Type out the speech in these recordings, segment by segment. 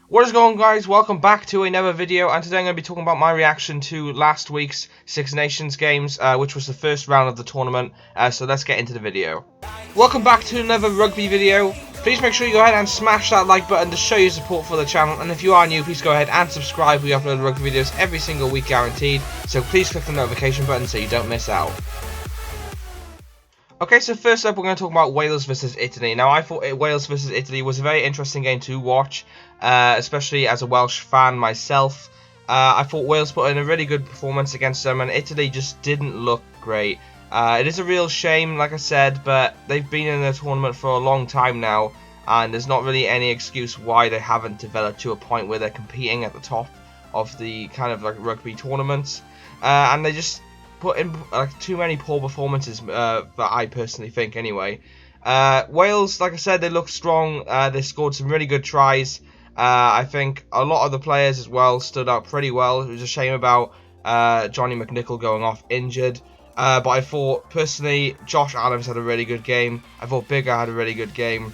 What is going on, guys? Welcome back to another video, and today I'm going to be talking about my reaction to last week's Six Nations games, which was the first round of the tournament, so let's get into the video. Welcome back to another rugby video. Please make sure you go ahead and smash that like button to show your support for the channel, and if you are new, please go ahead and subscribe. We upload rugby videos every single week guaranteed, so please click the notification button so you don't miss out. Okay, so first up we're going to talk about Wales versus Italy. Now, I thought Wales versus Italy was a very interesting game to watch, especially as a Welsh fan myself. I thought Wales put in a really good performance against them, and Italy just didn't look great. It is a real shame, like I said, but they've been in the tournament for a long time now, and there's not really any excuse why they haven't developed to a point where they're competing at the top of the kind of like rugby tournaments, and they just put in too many poor performances, that I personally think anyway. Wales, like I said, they look strong. They scored some really good tries. I think a lot of the players as well stood up pretty well. It was a shame about Johnny McNichol going off injured. But I thought, personally, Josh Adams had a really good game. I thought Bigger had a really good game.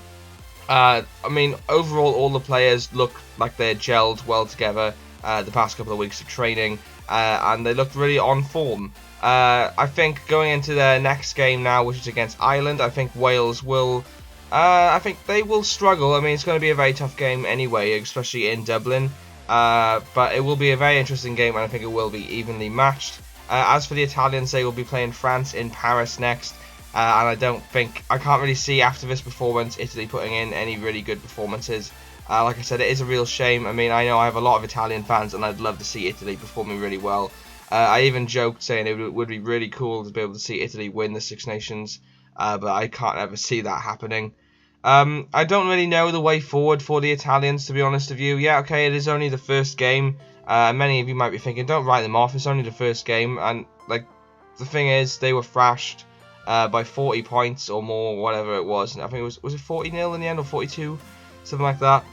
I mean, overall, all the players look like they're gelled well together the past couple of weeks of training. And they looked really on form. I think going into their next game now, which is against Ireland, I think Wales will, I think they will struggle. I mean, it's going to be a very tough game anyway, especially in Dublin. But it will be a very interesting game, and I think it will be evenly matched. As for the Italians, they will be playing France in Paris next. And I can't really see after this performance Italy putting in any really good performances. Like I said, it is a real shame. I mean, I know I have a lot of Italian fans, and I'd love to see Italy performing really well. I even joked saying it would be really cool to be able to see Italy win the Six Nations, but I can't ever see that happening. I don't really know the way forward for the Italians, to be honest with you. Yeah, okay, it is only the first game. Many of you might be thinking, don't write them off, it's only the first game. And, like, the thing is, they were thrashed by 40 points or more, whatever it was. And I think it was it 40-0 in the end, or 42? Something like that.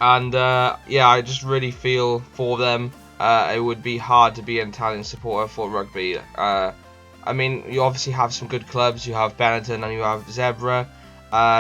And, yeah, I just really feel for them. It would be hard to be an Italian supporter for rugby. I mean, you obviously have some good clubs. You have Benetton and you have Zebra.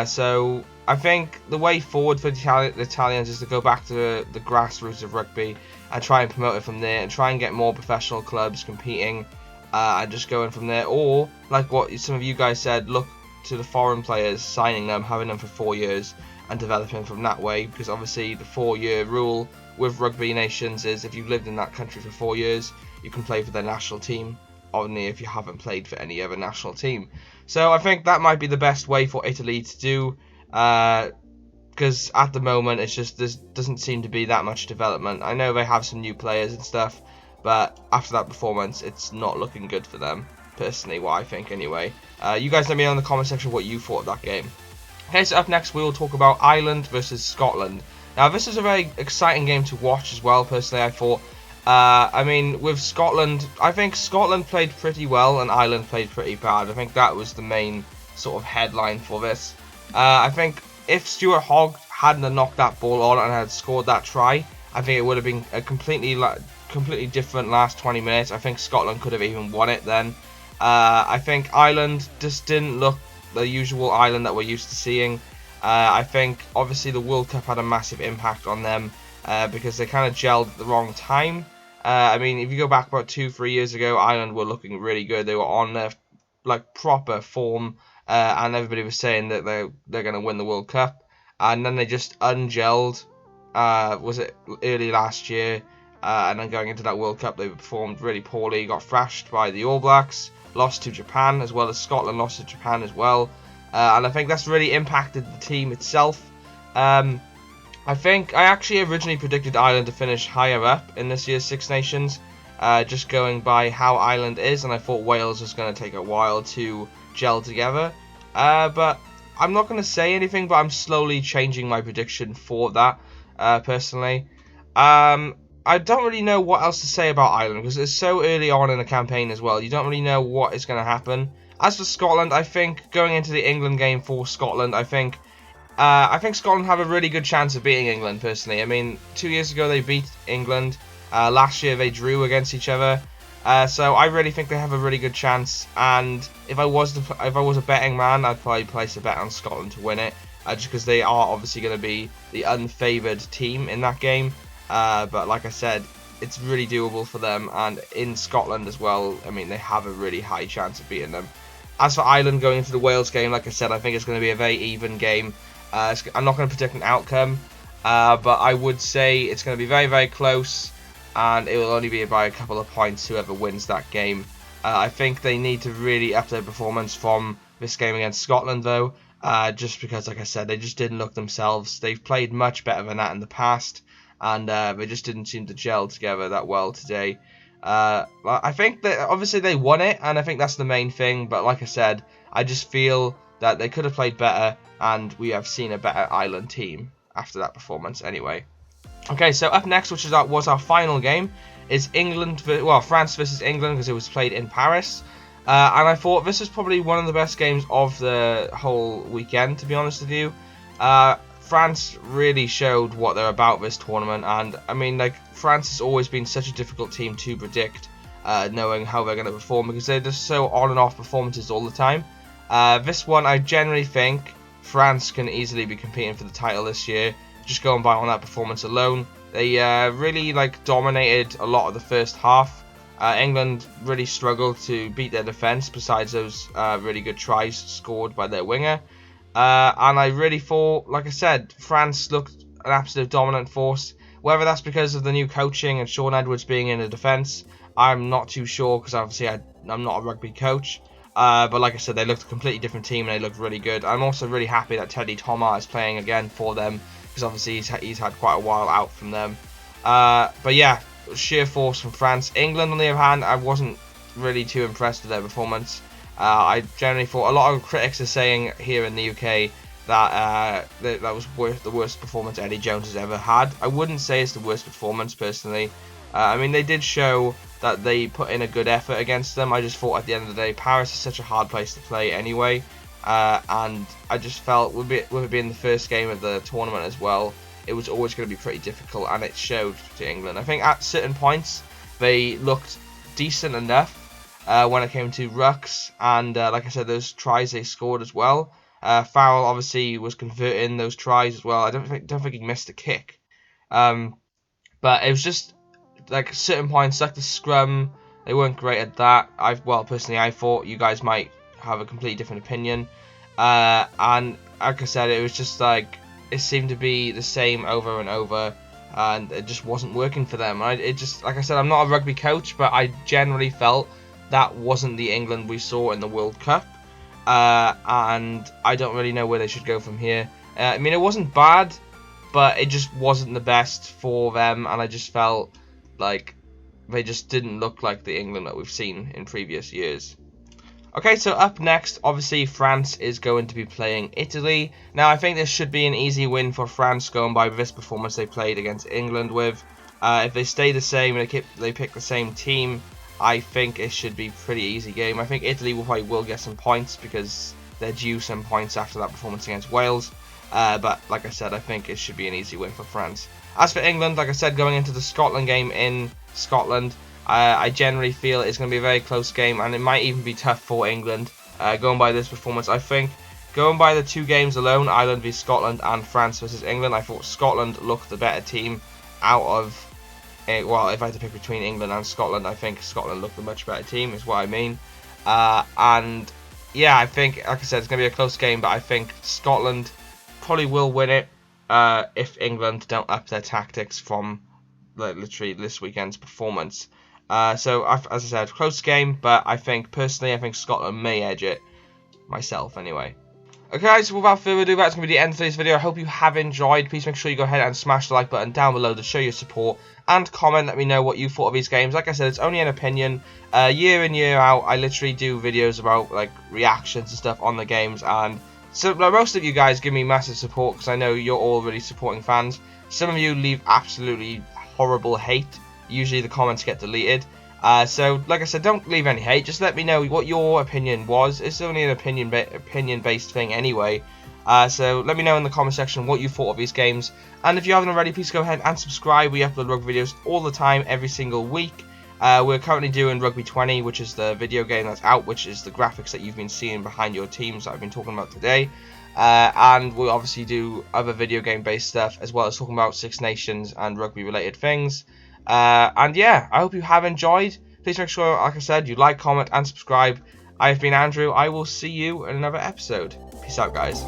So I think the way forward for the Italians is to go back to the grassroots of rugby and try and promote it from there, and try and get more professional clubs competing, and just going from there. Or, like what some of you guys said, look to the foreign players, signing them, having them for 4 years, and developing from that way, because obviously the 4-year rule with rugby nations is if you've lived in that country for 4 years, you can play for their national team, only if you haven't played for any other national team. So I think that might be the best way for Italy to do, because at the moment it's just there doesn't seem to be that much development. I know they have some new players and stuff, but after that performance it's not looking good for them, personally, what I think anyway. You guys let me know in the comment section what you thought of that game. Okay, so up next we will talk about Ireland versus Scotland. Now, this is a very exciting game to watch as well, personally, I thought. I mean, with Scotland, I think Scotland played pretty well and Ireland played pretty bad. I think that was the main sort of headline for this. I think if Stuart Hogg hadn't knocked that ball on and had scored that try, I think it would have been a completely different last 20 minutes. I think Scotland could have even won it then. I think Ireland just didn't look the usual Ireland that we're used to seeing. I think obviously the World Cup had a massive impact on them, because they kind of gelled at the wrong time. I mean, if you go back about 2-3 years ago, Ireland were looking really good. They were on their proper form, and everybody was saying that they're going to win the World Cup. And then they just ungelled. Was it early last year? And then going into that World Cup, they performed really poorly. Got thrashed by the All Blacks, lost to Japan, as well as Scotland lost to Japan as well. And I think that's really impacted the team itself. I think I actually originally predicted Ireland to finish higher up in this year's Six Nations, just going by how Ireland is, and I thought Wales was going to take a while to gel together. But I'm not going to say anything, but I'm slowly changing my prediction for that, personally. I don't really know what else to say about Ireland, because it's so early on in the campaign as well. You don't really know what is going to happen. As for Scotland, I think going into the England game for Scotland, I think Scotland have a really good chance of beating England, personally. I mean, 2 years ago they beat England. Last year they drew against each other. So I really think they have a really good chance. And if I was a betting man, I'd probably place a bet on Scotland to win it. just because they are obviously going to be the unfavoured team in that game. But like I said, it's really doable for them, and in Scotland as well, I mean, they have a really high chance of beating them. As for Ireland going into the Wales game, like I said, I think it's going to be a very even game. I'm not going to predict an outcome, but I would say it's going to be very, very close, and it will only be by a couple of points whoever wins that game. I think they need to really up their performance from this game against Scotland, though, just because, like I said, they just didn't look themselves. They've played much better than that in the past, and they just didn't seem to gel together that well today. I think that obviously they won it, and I think that's the main thing, but like I said, I just feel that they could have played better, and we have seen a better Ireland team after that performance anyway. Okay, so up next, which was our final game, is France versus England, because it was played in Paris. And I thought this was probably one of the best games of the whole weekend, to be honest with you. France really showed what they're about this tournament, and I mean, like, France has always been such a difficult team to predict, knowing how they're going to perform, because they're just so on and off performances all the time. This one, I generally think France can easily be competing for the title this year, just going by on that performance alone. They really dominated a lot of the first half. England really struggled to beat their defence, besides those really good tries scored by their winger. And I really thought, like I said, France looked an absolute dominant force. Whether that's because of the new coaching and Sean Edwards being in the defence, I'm not too sure, because obviously I'm not a rugby coach. But like I said, they looked a completely different team, and they looked really good. I'm also really happy that Teddy Thomas is playing again for them, because obviously he's had quite a while out from them. But yeah, sheer force from France. England, on the other hand, I wasn't really too impressed with their performance. I generally thought, a lot of critics are saying here in the UK that that was the worst performance Eddie Jones has ever had. I wouldn't say it's the worst performance, personally. I mean, they did show that they put in a good effort against them. I just thought at the end of the day, Paris is such a hard place to play anyway. And I just felt, with it being the first game of the tournament as well, it was always going to be pretty difficult, and it showed to England. I think at certain points, they looked decent enough when it came to rucks, and like I said, those tries they scored as well. Farrell obviously was converting those tries as well. I don't think he missed a kick. But it was just like certain points, like the scrum, they weren't great at that. Personally, I thought you guys might have a completely different opinion. And like I said, it was just like, it seemed to be the same over and over, and it just wasn't working for them. Like I said, I'm not a rugby coach, but I generally felt that wasn't the England we saw in the World Cup. And I don't really know where they should go from here. I mean, it wasn't bad, but it just wasn't the best for them, and I just felt like they just didn't look like the England that we've seen in previous years. Okay, so up next, obviously, France is going to be playing Italy. Now, I think this should be an easy win for France, going by this performance they played against England with. If they stay the same and they pick the same team, I think it should be a pretty easy game. I think Italy will get some points, because they're due some points after that performance against Wales. But like I said, I think it should be an easy win for France. As for England, like I said, going into the Scotland game in Scotland, I generally feel it's going to be a very close game, and it might even be tough for England, going by this performance. I think, going by the two games alone, Ireland v Scotland and France versus England, I thought Scotland looked the better team out of, well, if I had to pick between England and Scotland, I think Scotland looked the much better team, is what I mean. And yeah, I think, like I said, it's going to be a close game, but I think Scotland probably will win it if England don't up their tactics from literally this weekend's performance. So, as I said, close game, but I think Scotland may edge it, myself anyway. Okay guys, so without further ado, that's going to be the end of today's video. I hope you have enjoyed. Please make sure you go ahead and smash the like button down below to show your support, and comment, let me know what you thought of these games. Like I said, it's only an opinion. Year in, year out, I literally do videos about like reactions and stuff on the games, and so most of you guys give me massive support, because I know you're all really supporting fans. Some of you leave absolutely horrible hate. Usually the comments get deleted. So, like I said, don't leave any hate. Just let me know what your opinion was. It's only an opinion-based thing anyway. So, let me know in the comment section what you thought of these games. And if you haven't already, please go ahead and subscribe. We upload rugby videos all the time, every single week. We're currently doing Rugby 20, which is the video game that's out, which is the graphics that you've been seeing behind your teams that I've been talking about today. and we'll obviously do other video game based stuff, as well as talking about Six Nations and rugby related things. And yeah, I hope you have enjoyed. Please make sure, like I said, you like, comment, and subscribe. I have been Andrew. I will see you in another episode. Peace out, guys.